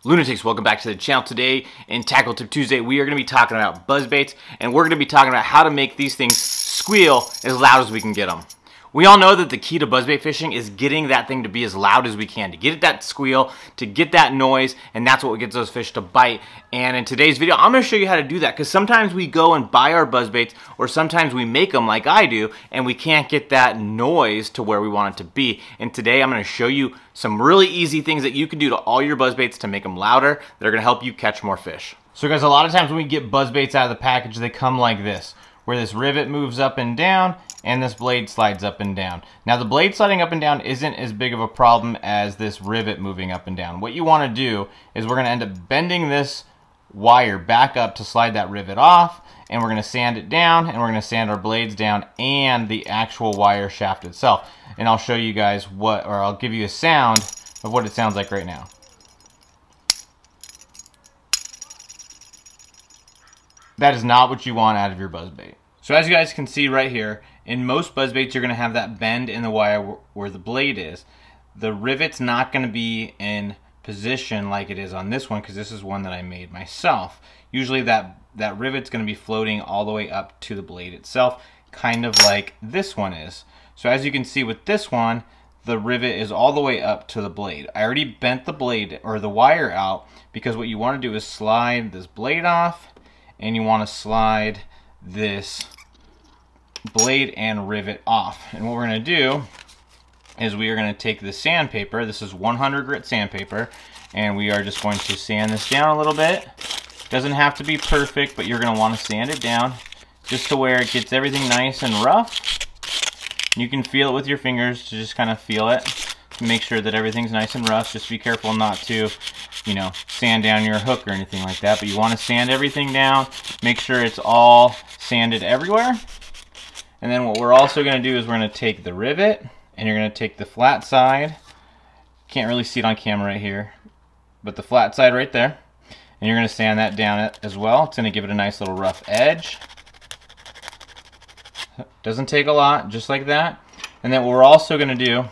Lunatics, welcome back to the channel. Today in Tackle Tip Tuesday, we are going to be talking about buzzbaits, and we're going to be talking about how to make these things squeal as loud as we can get them. We all know that the key to buzzbait fishing is getting that thing to be as loud as we can, to get that squeal, to get that noise, and that's what gets those fish to bite. And in today's video, I'm going to show you how to do that, because sometimes we go and buy our buzzbaits, or sometimes we make them like I do, and we can't get that noise to where we want it to be. And today I'm going to show you some really easy things that you can do to all your buzzbaits to make them louder that are going to help you catch more fish. So guys, a lot of times when we get buzzbaits out of the package, they come like this, where this rivet moves up and down, and this blade slides up and down. Now the blade sliding up and down isn't as big of a problem as this rivet moving up and down. What you want to do is we're going to end up bending this wire back up to slide that rivet off, and we're going to sand it down, and we're going to sand our blades down and the actual wire shaft itself. And I'll show you guys I'll give you a sound of what it sounds like right now. That is not what you want out of your buzzbait. So as you guys can see right here, in most buzzbaits you're going to have that bend in the wire where the blade is. The rivet's not going to be in position like it is on this one, because this is one that I made myself. Usually that rivet's going to be floating all the way up to the blade itself, kind of like this one is. So as you can see with this one, the rivet is all the way up to the blade. I already bent the blade or the wire out, because what you want to do is slide this blade off, and you want to slide this blade and rivet off. And what we're going to do is we are going to take the sandpaper. This is 100 grit sandpaper, and we are just going to sand this down a little bit. Doesn't have to be perfect, but you're going to want to sand it down just to where it gets everything nice and rough. You can feel it with your fingers to just kind of feel it to make sure that everything's nice and rough. Just be careful not to, sand down your hook or anything like that, but you want to sand everything down. Make sure it's all sanded everywhere. And then what we're also going to do is we're going to take the rivet, and you're going to take the flat side. Can't really see it on camera right here, but the flat side right there. And you're going to sand that down as well. It's going to give it a nice little rough edge. Doesn't take a lot, just like that. And then what we're also going to do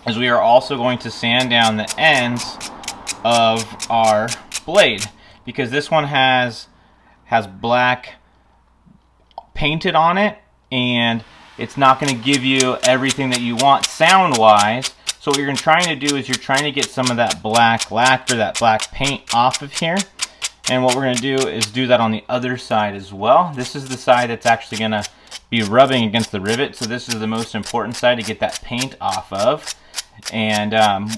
is we are also going to sand down the ends of our blade, because this one has black painted on it, and it's not going to give you everything that you want sound wise. So what you're trying to do is you're trying to get some of that black lacquer, that black paint off of here. And what we're going to do is do that on the other side as well. This is the side that's actually going to be rubbing against the rivet, so this is the most important side to get that paint off of. And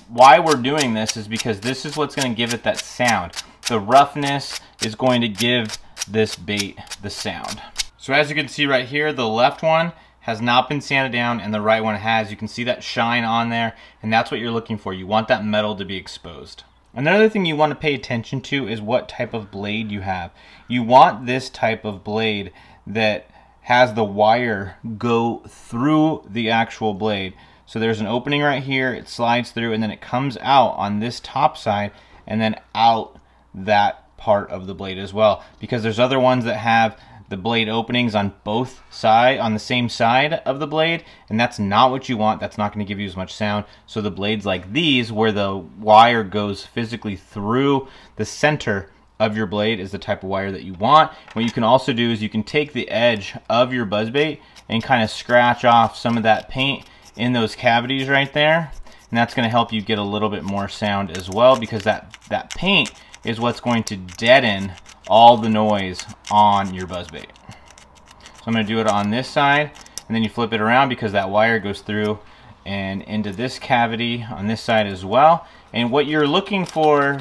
why we're doing this is because this is what's going to give it that sound. The roughness is going to give this bait the sound. So as you can see right here, the left one has not been sanded down and the right one has. You can see that shine on there, and that's what you're looking for. You want that metal to be exposed. Another thing you want to pay attention to is what type of blade you have. You want this type of blade that has the wire go through the actual blade. So there's an opening right here, it slides through, and then it comes out on this top side and then out that part of the blade as well. Because there's other ones that have the blade openings on both sides, on the same side of the blade, and that's not what you want. That's not going to give you as much sound. So the blades like these, where the wire goes physically through the center of your blade, is the type of wire that you want. What you can also do is you can take the edge of your buzzbait and kind of scratch off some of that paint in those cavities right there, and that's going to help you get a little bit more sound as well, because that paint is what's going to deaden all the noise on your buzzbait. So I'm going to do it on this side, and then you flip it around, because that wire goes through and into this cavity on this side as well. And what you're looking for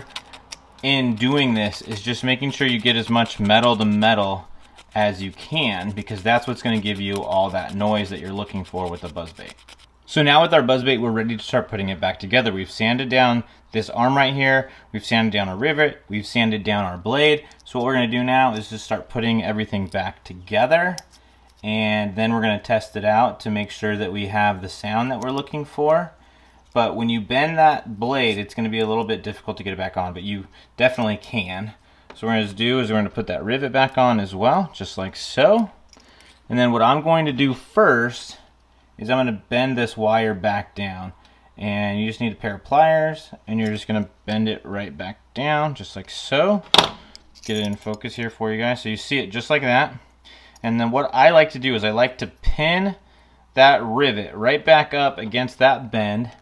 in doing this is just making sure you get as much metal to metal as you can, because that's what's going to give you all that noise that you're looking for with the buzzbait. So now with our buzzbait, we're ready to start putting it back together. We've sanded down this arm right here, we've sanded down our rivet, we've sanded down our blade. So what we're going to do now is just start putting everything back together, and then we're going to test it out to make sure that we have the sound that we're looking for. But when you bend that blade, it's going to be a little bit difficult to get it back on, but you definitely can. So what we're going to do is we're going to put that rivet back on as well, just like so. And then what I'm going to do first is I'm going to bend this wire back down. And you just need a pair of pliers, and you're just gonna bend it right back down, just like so. Get it in focus here for you guys, so you see it just like that. And then what I like to do is I like to pin that rivet right back up against that bend,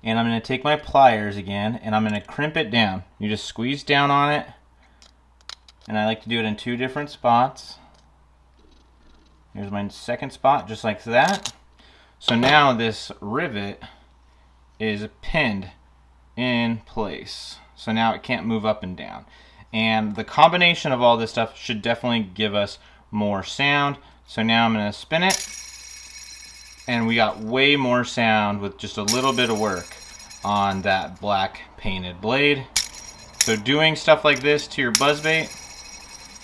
and I'm gonna take my pliers again, and I'm gonna crimp it down. You just squeeze down on it, and I like to do it in 2 different spots. Here's my second spot, just like that. So now this rivet is pinned in place. So now it can't move up and down. And the combination of all this stuff should definitely give us more sound. So now I'm gonna spin it, and we got way more sound with just a little bit of work on that black painted blade. So doing stuff like this to your buzzbait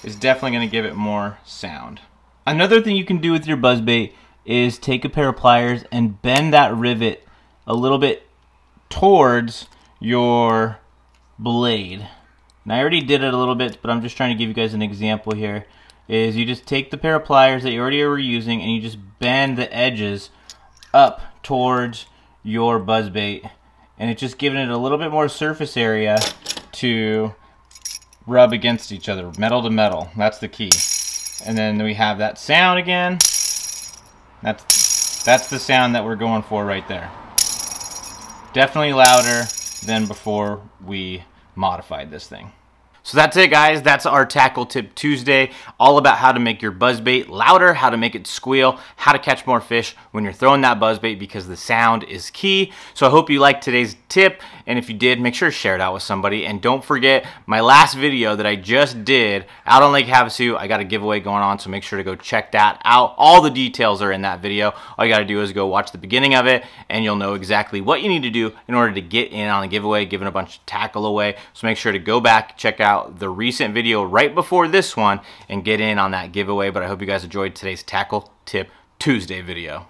is definitely gonna give it more sound. Another thing you can do with your buzzbait is take a pair of pliers and bend that rivet a little bit towards your blade. And I already did it a little bit, but I'm just trying to give you guys an example here. Is you just take the pair of pliers that you already were using and you just bend the edges up towards your buzzbait, and it's just giving it a little bit more surface area to rub against each other, metal to metal. That's the key. And then we have that sound again. That's the sound that we're going for right there. Definitely louder than before we modified this thing. So that's it, guys. That's our Tackle Tip Tuesday, all about how to make your buzzbait louder, how to make it squeal, how to catch more fish when you're throwing that buzzbait, because the sound is key. So I hope you liked today's tip, and if you did, make sure to share it out with somebody. And don't forget my last video that I just did out on Lake Havasu. I got a giveaway going on, so make sure to go check that out. All the details are in that video. All you got to do is go watch the beginning of it, and you'll know exactly what you need to do in order to get in on the giveaway, giving a bunch of tackle away. So make sure to go back, check out the recent video right before this one, and get in on that giveaway. But I hope you guys enjoyed today's Tackle Tip Tuesday video.